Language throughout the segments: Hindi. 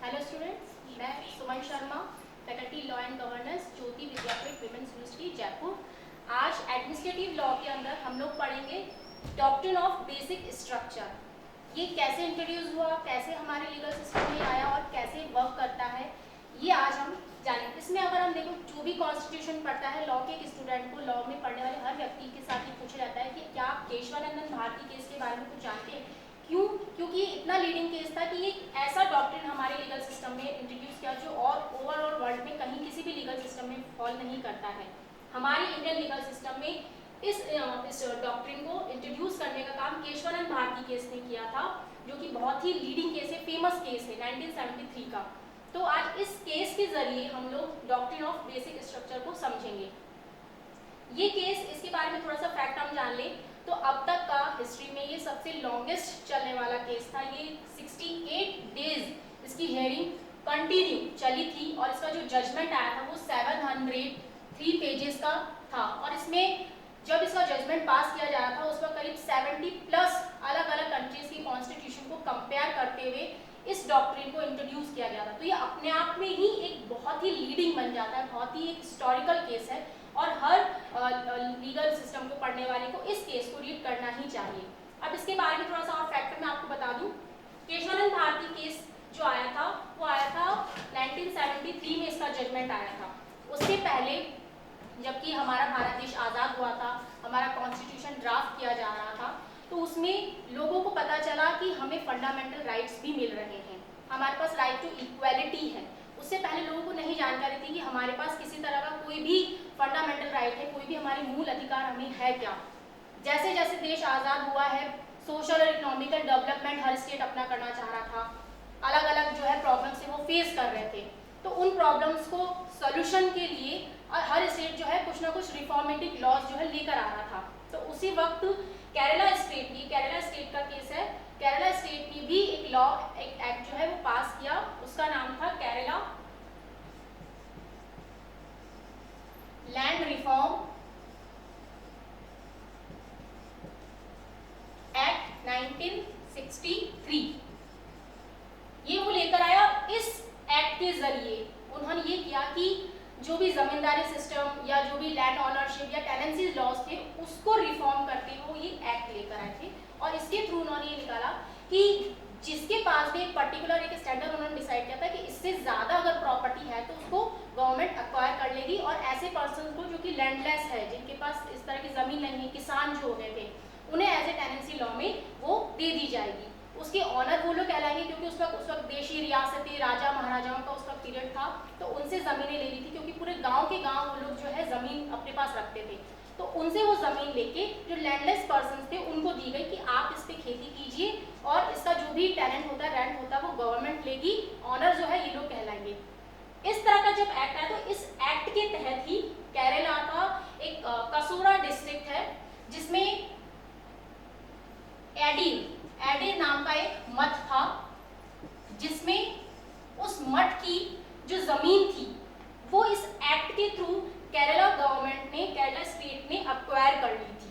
हेलो स्टूडेंट्स, मैं Suman Sharma, faculty law and governance, Jyoti Vidyapeeth women's university Jaipur. आज एडमिनिस्ट्रेटिव लॉ के अंदर हम लोग पढ़ेंगे डॉक्ट्रिन ऑफ बेसिक स्ट्रक्चर। ये कैसे इंट्रोड्यूस हुआ, कैसे हमारे लीगल सिस्टम में आया और कैसे वर्क करता है, ये आज हम जानेंगे। इसमें अगर हम देखो, जो भी कॉन्स्टिट्यूशन पढ़ता है, लॉ के एक स्टूडेंट को, लॉ में पढ़ने वाले हर व्यक्ति के साथ ये पूछा जाता है कि क्या आप केशवानंदन भारती केस के बारे में कुछ जानते हैं? क्यों? क्योंकि इतना लीडिंग केस था कि एक ऐसा डॉक्ट्रिन हमारे लीगल सिस्टम में इंट्रोड्यूस किया जो और ओवरऑल वर्ल्ड में कहीं किसी भी लीगल सिस्टम में फॉल नहीं करता है। हमारे इंडियन लीगल सिस्टम में इस डॉक्ट्रिन को इंट्रोड्यूस करने का काम केशवानंद भारती केस ने किया था, जो कि बहुत ही लीडिंग केस है, फेमस केस है 1973 का। तो आज इस केस के जरिए हम लोग डॉक्ट्रिन ऑफ बेसिक स्ट्रक्चर को समझेंगे। ये केस, इसके बारे में थोड़ा सा फैक्ट हम जान लें तो अब तक का हिस्ट्री में ये सबसे लॉन्गेस्ट चलने वाला केस था। ये 68 डेज इसकी हियरिंग कंटिन्यू चली थी और इसका जो जजमेंट आया था वो 703 पेजेस का था। और इसमें जब इसका जजमेंट पास किया जा रहा था उस पर करीब 70 प्लस अलग अलग कंट्रीज की कॉन्स्टिट्यूशन को कंपेयर करते हुए इस डॉक्ट्रिन को इंट्रोड्यूस किया गया था। तो ये अपने आप में ही एक बहुत ही लीडिंग बन जाता है, बहुत ही एक हिस्टोरिकल केस है और हर लीगल सिस्टम को पढ़ने वाले को इस केस को रीड करना ही चाहिए। अब इसके बारे में थोड़ा सा और फैक्ट मैं आपको बता दूं। केशवानंद भारती केस जो आया था वो आया था 1973 में, इसका जजमेंट आया था। उससे पहले जबकि हमारा भारत देश आज़ाद हुआ था, हमारा कॉन्स्टिट्यूशन ड्राफ्ट किया जा रहा था, तो उसमें लोगों को पता चला कि हमें फंडामेंटल राइट्स भी मिल रहे हैं, हमारे पास राइट टू इक्वालिटी है। उससे पहले लोगों को नहीं जानकारी थी कि हमारे पास किसी तरह का कोई भी फंडामेंटल राइट है, कोई भी हमारे मूल अधिकार हमें है क्या। जैसे जैसे देश आज़ाद हुआ है, सोशल और इकोनॉमिकल डेवलपमेंट हर स्टेट अपना करना चाह रहा था, अलग अलग जो है प्रॉब्लम्स है वो फेस कर रहे थे। तो उन प्रॉब्लम्स को सोल्यूशन के लिए हर स्टेट जो है कुछ ना कुछ रिफॉर्मेटिव लॉज जो है लेकर आ रहा था। तो उसी वक्त केरला स्टेट का केस है, केरला स्टेट ने भी एक लॉ, एक एक्ट जो है वो पास किया, उसका नाम था केरला लैंड रिफॉर्म एक्ट 1963। ये वो लेकर आया। इस एक्ट के जरिए उन्होंने ये किया कि जो भी जमींदारी सिस्टम या जो भी लैंड ऑनरशिप या टेनेंसी लॉज थे उसको रिफॉर्म करते हुए वो ये एक्ट लेकर आए थे। और इसके थ्रू उन्होंने ये निकाला कि जिसके पास भी एक पर्टिकुलर एक स्टैंडर्ड उन्होंने डिसाइड किया था कि इससे ज़्यादा अगर प्रॉपर्टी है तो उसको गवर्नमेंट एक्वायर कर लेगी, और ऐसे पर्सन को जो कि लैंडलेस है, जिनके पास इस तरह की ज़मीन नहीं है, किसान जो हो गए थे, उन्हें एज ए टेनेंसी लॉ में वो दे दी जाएगी। उसके ऑनर वो लोग कहलाएंगे क्योंकि उस वक्त देशी रियासती राजा महाराजाओं का उसका पीरियड था, तो उनसे ज़मीनें ले ली थी, क्योंकि पूरे गाँव के गाँव वो लोग जो है ज़मीन अपने पास रखते थे। तो उनसे वो ज़मीन लेके जो लैंडलेस पर्सन थे उनको दी गई कि आप इस पे खेती कीजिए, और इसका जो भी टेनेंट होता है, रेंट होता है, वो गवर्नमेंट लेगी, ऑनर जो है ये लोग कहलाएंगे। इस तरह का जब एक्ट आया तो इस एक्ट के तहत ही केरला का एक कसोरा डिस्ट्रिक्ट है जिसमें एडीर नाम का एक मठ था, जिसमें उस मठ की जो जमीन थी वो इस एक्ट के थ्रू केरला गवर्नमेंट ने, केरला स्टेट ने अक्वायर कर ली थी।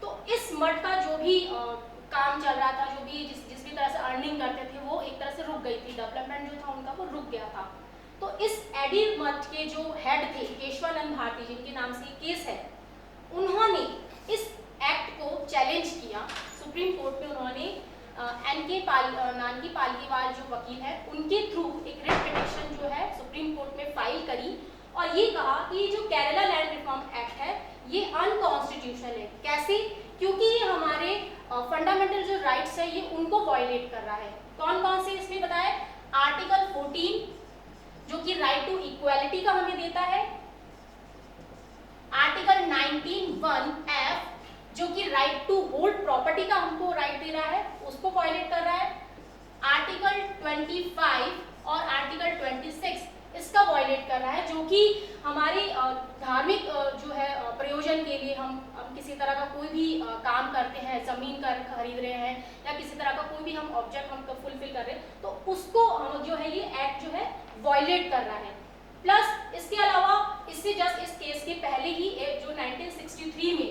तो इस मठ का जो भी काम चल रहा था, जो भी जिस भी तरह से अर्निंग करते थे, वो एक तरह से रुक गई थी, डेवलपमेंट जो था उनका वो रुक गया था। तो इस एडीर मठ के जो हेड थे केशवानंद भारती, जिनके नाम से केस है, उन्होंने इस एक्ट को चैलेंज किया सुप्रीम कोर्ट में। उन्होंने NK नानकी पालीवाल जो वकील है उनके थ्रू एक रिट पिटिशन जो है सुप्रीम कोर्ट में फाइल करी और ये कहा कि जो केरला लैंड रिफॉर्म एक्ट है ये अनकॉन्स्टिट्यूशनल है। कैसे? क्योंकि ये हमारे फंडामेंटल जो राइट्स है ये उनको वायलेट कर रहा है। कौन कौन से इसमें बताया? आर्टिकल 14 जो कि राइट टू इक्वालिटी का हमें देता है, आर्टिकल 19(1)(f) जो कि राइट टू होल्ड प्रॉपर्टी का हमको राइट दे रहा है, उसको वायलेट कर रहा है। आर्टिकल 25 और आर्टिकल 26 इसका वायलेट कर रहा है, जो कि हमारी धार्मिक जो है प्रयोजन के लिए हम किसी तरह का कोई भी काम करते हैं, जमीन का खरीद रहे हैं या किसी तरह का कोई भी हम ऑब्जेक्ट हम फुलफिल कर रहे हैं, तो उसको जो है ये एक्ट जो है वायलेट कर रहा है। प्लस इसके अलावा इससे जस्ट इस केस के पहले ही जो 1963 में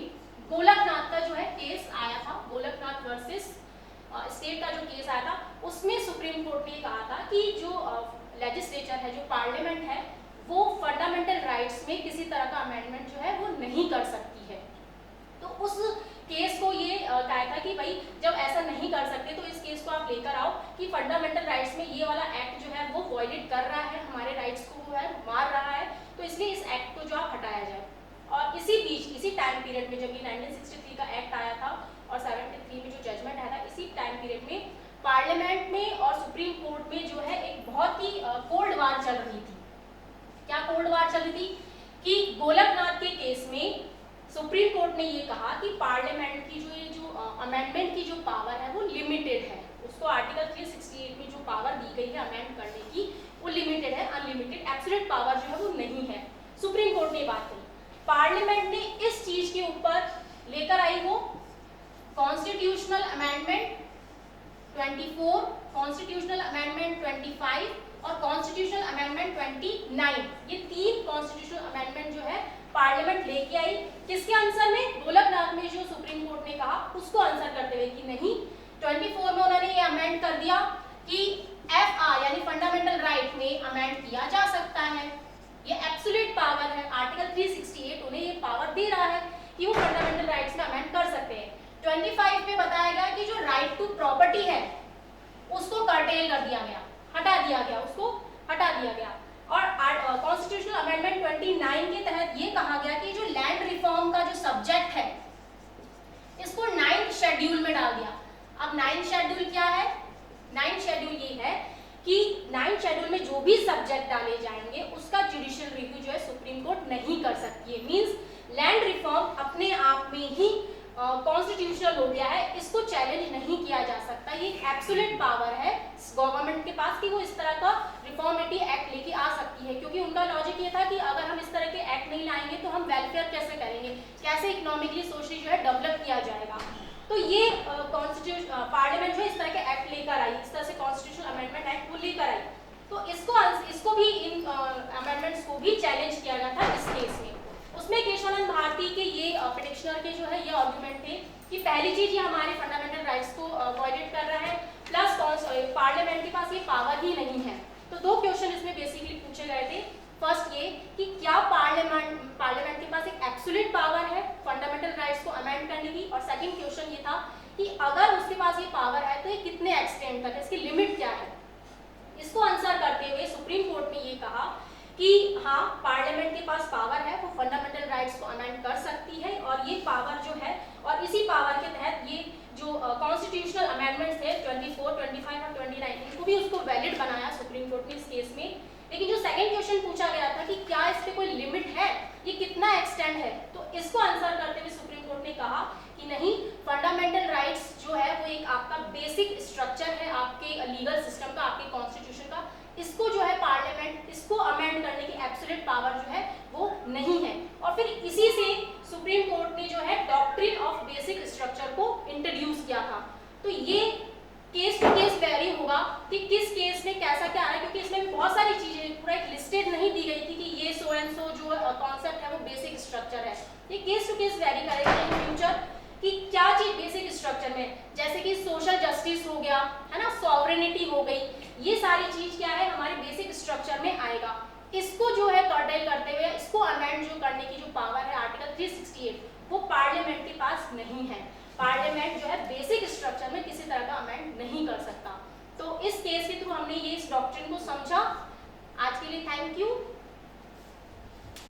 गोलकनाथ का जो है केस आया था, गोलकनाथ वर्सेस स्टेट का जो केस आया था, उसमें सुप्रीम कोर्ट ने कहा था कि जो लेजिस्लेचर है, जो पार्लियामेंट है, वो फंडामेंटल राइट्स में किसी तरह का अमेंडमेंट जो है वो नहीं कर सकती है। तो उस केस को ये कहा था कि भाई जब ऐसा नहीं कर सकते तो इस केस को आप लेकर आओ कि फंडामेंटल राइट्स में ये वाला एक्ट जो है वो वॉयलेट कर रहा है, हमारे राइट्स को वो है मार रहा है, तो इसलिए इस एक्ट को जो आप हटाया जाए। और इसी बीच, इसी टाइम पीरियड में जब ये 1963 का एक्ट आया था और 73 में जो जजमेंट आया था, इसी टाइम पीरियड में पार्लियामेंट में और सुप्रीम कोर्ट में जो है एक बहुत ही कोल्ड वार चल रही थी। क्या कोल्ड वार चल रही थी कि गोलकनाथ के केस में सुप्रीम कोर्ट ने ये कहा कि पार्लियामेंट की जो अमेंडमेंट की जो पावर है वो लिमिटेड है, उसको आर्टिकल 368 में जो पावर दी गई है अमेंड करने की वो लिमिटेड है, अनलिमिटेड एब्सोल्यूट पावर जो है वो नहीं है। सुप्रीम कोर्ट ने बात कही, पार्लियामेंट ने इस चीज के ऊपर लेकर आई वो कॉन्स्टिट्यूशनल अमेंडमेंट 24, कॉन्स्टिट्यूशनल अमेंडमेंट 25 और कॉन्स्टिट्यूशनल अमेंडमेंट 29। ये 3 कॉन्स्टिट्यूशनल अमेंडमेंट जो है पार्लियामेंट लेके आई। किसके आंसर में? गोलकनाथ में जो सुप्रीम कोर्ट ने कहा उसको आंसर करते हुए कि नहीं, 24 में उन्होंने ये अमेंड कर दिया कि FR यानी फंडामेंटल राइट में अमेंड किया जा सकता है, ये एब्सोल्यूट पावर है, आर्टिकल 368 उन्हें ये पावर दे रहा है कि वो फंडामेंटल राइट्स में अमेंड कर सकते हैं। 25 में बताया गया कि जो राइट टू प्रॉपर्टी है उसको कर्टेल कर दिया गया, हटा दिया गया, उसको हटा दिया गया। और कॉन्स्टिट्यूशनल अमेंडमेंट 29 के तहत ये कहा गया कि जो लैंड रिफॉर्म का जो सब्जेक्ट है इसको 9th शेड्यूल में डाल दिया। अब 9th शेड्यूल क्या है? 9th शेड्यूल ये है कि 9th शेड्यूल में जो भी सब्जेक्ट डाले जाएंगे उसका जुडिशियल रिव्यू जो है सुप्रीम कोर्ट नहीं कर सकती है। मींस लैंड रिफॉर्म अपने आप में ही कॉन्स्टिट्यूशनल हो गया है, इसको चैलेंज नहीं किया जा सकता। ये एब्सोल्यूट पावर है गवर्नमेंट के पास कि वो इस तरह का रिफॉर्मेटिव एक्ट लेके आ सकती है, क्योंकि उनका लॉजिक ये था कि अगर हम इस तरह के एक्ट नहीं लाएंगे तो हम वेलफेयर कैसे करेंगे, कैसे इकोनॉमिकली सोशली जो है डेवलप किया जाएगा। तो ये कॉन्स्टिट्यूशन पार्लियामेंट जो इस तरह के एक्ट लेकर आई, इस तरह से कॉन्स्टिट्यूशनल अमेंडमेंट एक्ट वो लेकर आई, तो इसको भी इन अमेंडमेंट्स को भी चैलेंज किया गया था इस केस में। उसमें केशवानंद भारती के ये पिटिशनर के जो है ये आर्गुमेंट थे कि पहली चीज ये हमारे फंडामेंटल राइट्स को वायलेट कर रहा है, प्लस पार्लियामेंट के पास ये पावर ही नहीं है। तो 2 क्वेश्चन इसमें बेसिकली पूछे गए थे। फर्स्ट ये कि क्या पार्लियामेंट के पास एक एब्सोल्यूट पावर है फंडामेंटल राइट्स को अमेंड करने की, और सेकंड क्वेश्चन ये था कि अगर उसके पास ये पावर है तो ये कितने एक्सटेंड तक है, इसकी लिमिट क्या है। इसको आंसर करते हुए सुप्रीम कोर्ट ने ये कहा कि हाँ, पार्लियामेंट के पास पावर है, वो फंडामेंटल राइट्स को अमेंड कर सकती है, और ये पावर जो है, और इसी पावर के तहत ये जो कॉन्स्टिट्यूशनल अमेंडमेंट्स थे 24, 25 और 29 इनको भी उसको वैलिड बनाया सुप्रीम कोर्ट ने इस केस में। लेकिन जो सेकंड क्वेश्चन पूछा गया था कि क्या इस पे कोई लिमिट है, ये कितना एक्सटेंड है, तो इसको आंसर करते हुए सुप्रीम कोर्ट ने कहा कि नहीं, फंडामेंटल राइट्स जो है वो एक आपका बेसिक स्ट्रक्चर है आपके लीगल सिस्टम का, आपके कॉन्स्टिट्यूशन का, इसको जो है पार्लियामेंट इसको अमेंड करने की एब्सोल्यूट पावर जो है वो नहीं है। और फिर इसी से सुप्रीम कोर्ट ने जो है डॉक्ट्रिन ऑफ बेसिक स्ट्रक्चर को इंट्रोड्यूस किया था। तो ये केस टू केस वेरी होगा कि किस केस में कैसा क्या आ रहा है, क्योंकि इसमें भी बहुत सारी चीजें पूरा एक लिस्टेड नहीं दी गई थी कि ये सो एंड सो जो कॉन्सेप्ट है वो बेसिक स्ट्रक्चर है। ये केस टू केस वेरी करेगा इन फ्यूचर कि क्या चीज बेसिक स्ट्रक्चर में, जैसे कि सोशल जस्टिस हो गया है ना, सॉवरेनिटी हो गई, ये सारी चीज क्या है हमारे बेसिक स्ट्रक्चर में आएगा। इसको जो है कर्टेल करते हुए इसको अमेंड जो करने की जो पावर है आर्टिकल 368 वो पार्लियामेंट के पास नहीं है। पार्लियामेंट जो है बेसिक स्ट्रक्चर में किसी तरह का अमेंड नहीं कर सकता। तो इस केस के थ्रू हमने ये इस डॉक्ट्रिन को समझा